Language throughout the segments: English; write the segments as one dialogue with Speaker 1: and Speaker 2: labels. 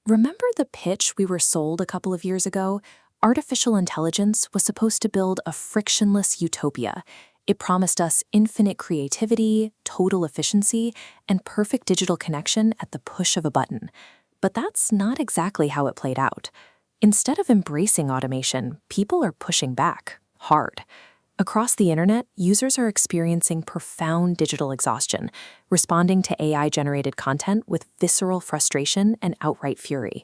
Speaker 1: Remember the pitch we were sold a couple of years ago? Artificial intelligence was supposed to build a frictionless utopia. It promised us infinite creativity, total efficiency, and perfect digital connection at the push of a button. But that's not exactly how it played out. Instead of embracing automation, people are pushing back, hard. Across the internet, users are experiencing profound digital exhaustion, responding to AI-generated content with visceral frustration and outright fury.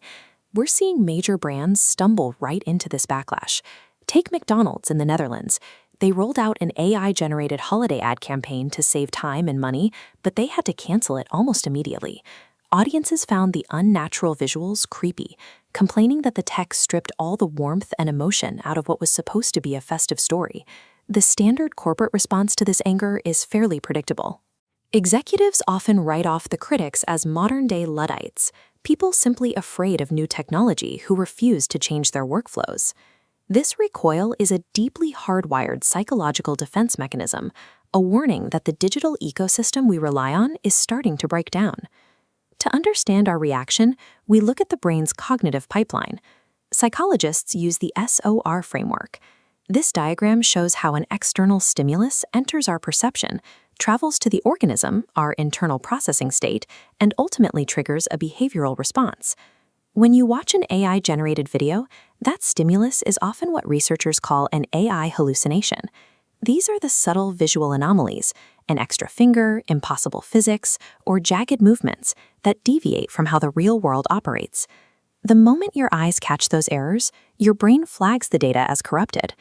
Speaker 1: We're seeing major brands stumble right into this backlash. Take McDonald's in the Netherlands. They rolled out an AI-generated holiday ad campaign to save time and money, but they had to cancel it almost immediately. Audiences found the unnatural visuals creepy, complaining that the tech stripped all the warmth and emotion out of what was supposed to be a festive story. The standard corporate response to this anger is fairly predictable. Executives often write off the critics as modern-day Luddites, people simply afraid of new technology who refuse to change their workflows. This recoil is a deeply hardwired psychological defense mechanism, a warning that the digital ecosystem we rely on is starting to break down. To understand our reaction, we look at the brain's cognitive pipeline. Psychologists use the SOR framework. This diagram shows how an external stimulus enters our perception, travels to the organism, our internal processing state, and ultimately triggers a behavioral response. When you watch an AI-generated video, that stimulus is often what researchers call an AI hallucination. These are the subtle visual anomalies, an extra finger, impossible physics, or jagged movements that deviate from how the real world operates. The moment your eyes catch those errors, your brain flags the data as corrupted.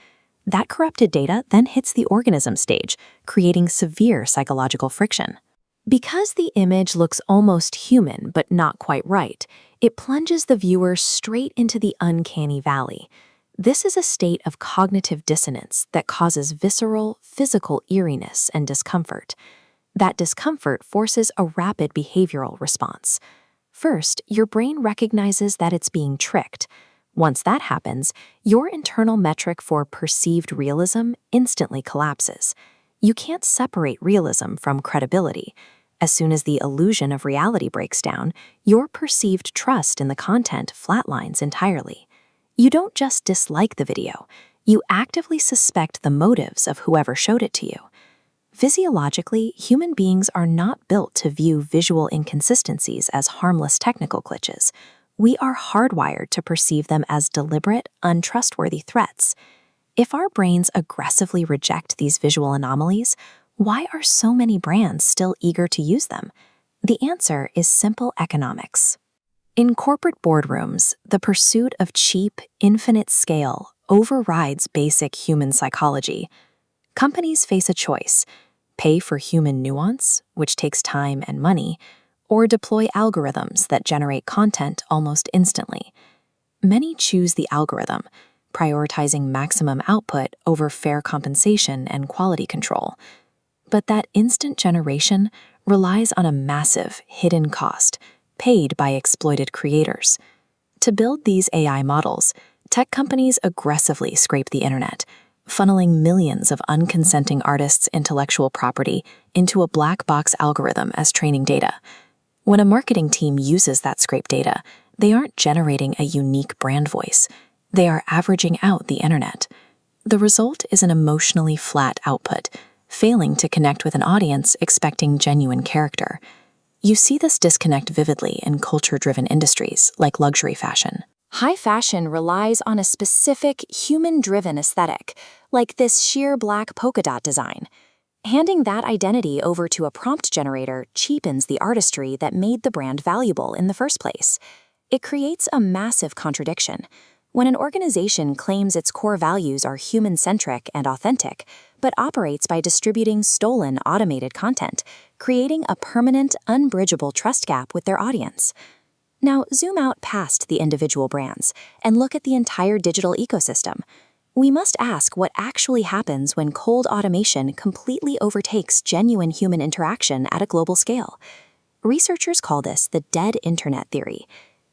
Speaker 1: That corrupted data then hits the organism stage, creating severe psychological friction. Because the image looks almost human but not quite right, it plunges the viewer straight into the uncanny valley. This is a state of cognitive dissonance that causes visceral, physical eeriness and discomfort. That discomfort forces a rapid behavioral response. First, your brain recognizes that it's being tricked. Once that happens, your internal metric for perceived realism instantly collapses. You can't separate realism from credibility. As soon as the illusion of reality breaks down, your perceived trust in the content flatlines entirely. You don't just dislike the video, you actively suspect the motives of whoever showed it to you. Physiologically, human beings are not built to view visual inconsistencies as harmless technical glitches. We are hardwired to perceive them as deliberate, untrustworthy threats. If our brains aggressively reject these visual anomalies, why are so many brands still eager to use them? The answer is simple economics. In corporate boardrooms, the pursuit of cheap, infinite scale overrides basic human psychology. Companies face a choice: pay for human nuance, which takes time and money, or deploy algorithms that generate content almost instantly. Many choose the algorithm, prioritizing maximum output over fair compensation and quality control. But that instant generation relies on a massive, hidden cost, paid by exploited creators. To build these AI models, tech companies aggressively scrape the internet, funneling millions of unconsenting artists' intellectual property into a black box algorithm as training data. When a marketing team uses that scraped data, they aren't generating a unique brand voice. They are averaging out the internet. The result is an emotionally flat output, failing to connect with an audience expecting genuine character. You see this disconnect vividly in culture-driven industries like luxury fashion. High fashion relies on a specific human-driven aesthetic, like this sheer black polka dot design. Handing that identity over to a prompt generator cheapens the artistry that made the brand valuable in the first place. It creates a massive contradiction. When an organization claims its core values are human-centric and authentic, but operates by distributing stolen, automated content, creating a permanent, unbridgeable trust gap with their audience. Now, zoom out past the individual brands and look at the entire digital ecosystem. We must ask what actually happens when cold automation completely overtakes genuine human interaction at a global scale. Researchers call this the dead internet theory.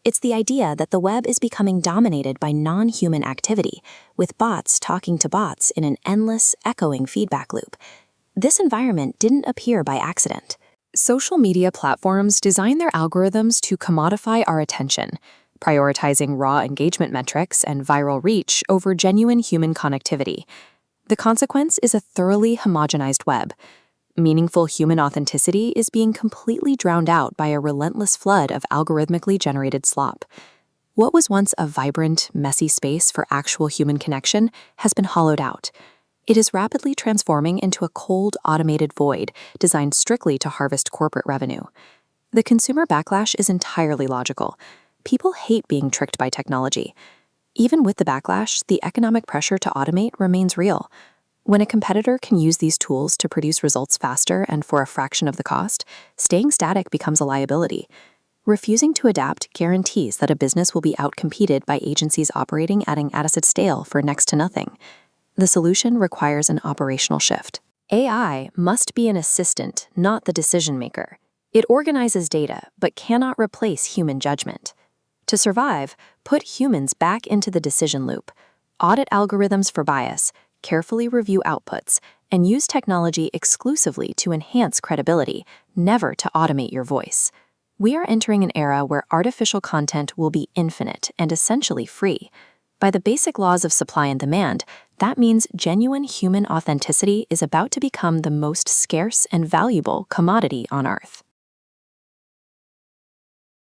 Speaker 1: It's the idea that the web is becoming dominated by non-human activity, with bots talking to bots in an endless, echoing feedback loop. This environment didn't appear by accident. Social media platforms design their algorithms to commodify our attention. prioritizing raw engagement metrics and viral reach over genuine human connectivity. The consequence is a thoroughly homogenized web. Meaningful human authenticity is being completely drowned out by a relentless flood of algorithmically generated slop. What was once a vibrant, messy space for actual human connection has been hollowed out. It is rapidly transforming into a cold, automated void designed strictly to harvest corporate revenue. The consumer backlash is entirely logical. People hate being tricked by technology. Even with the backlash, the economic pressure to automate remains real. When a competitor can use these tools to produce results faster and for a fraction of the cost, staying static becomes a liability. Refusing to adapt guarantees that a business will be outcompeted by agencies operating at an asset scale for next to nothing. The solution requires an operational shift. AI must be an assistant, not the decision maker. It organizes data, but cannot replace human judgment. To survive, put humans back into the decision loop. Audit algorithms for bias, carefully review outputs, and use technology exclusively to enhance credibility, never to automate your voice. We are entering an era where artificial content will be infinite and essentially free. By the basic laws of supply and demand, that means genuine human authenticity is about to become the most scarce and valuable commodity on Earth.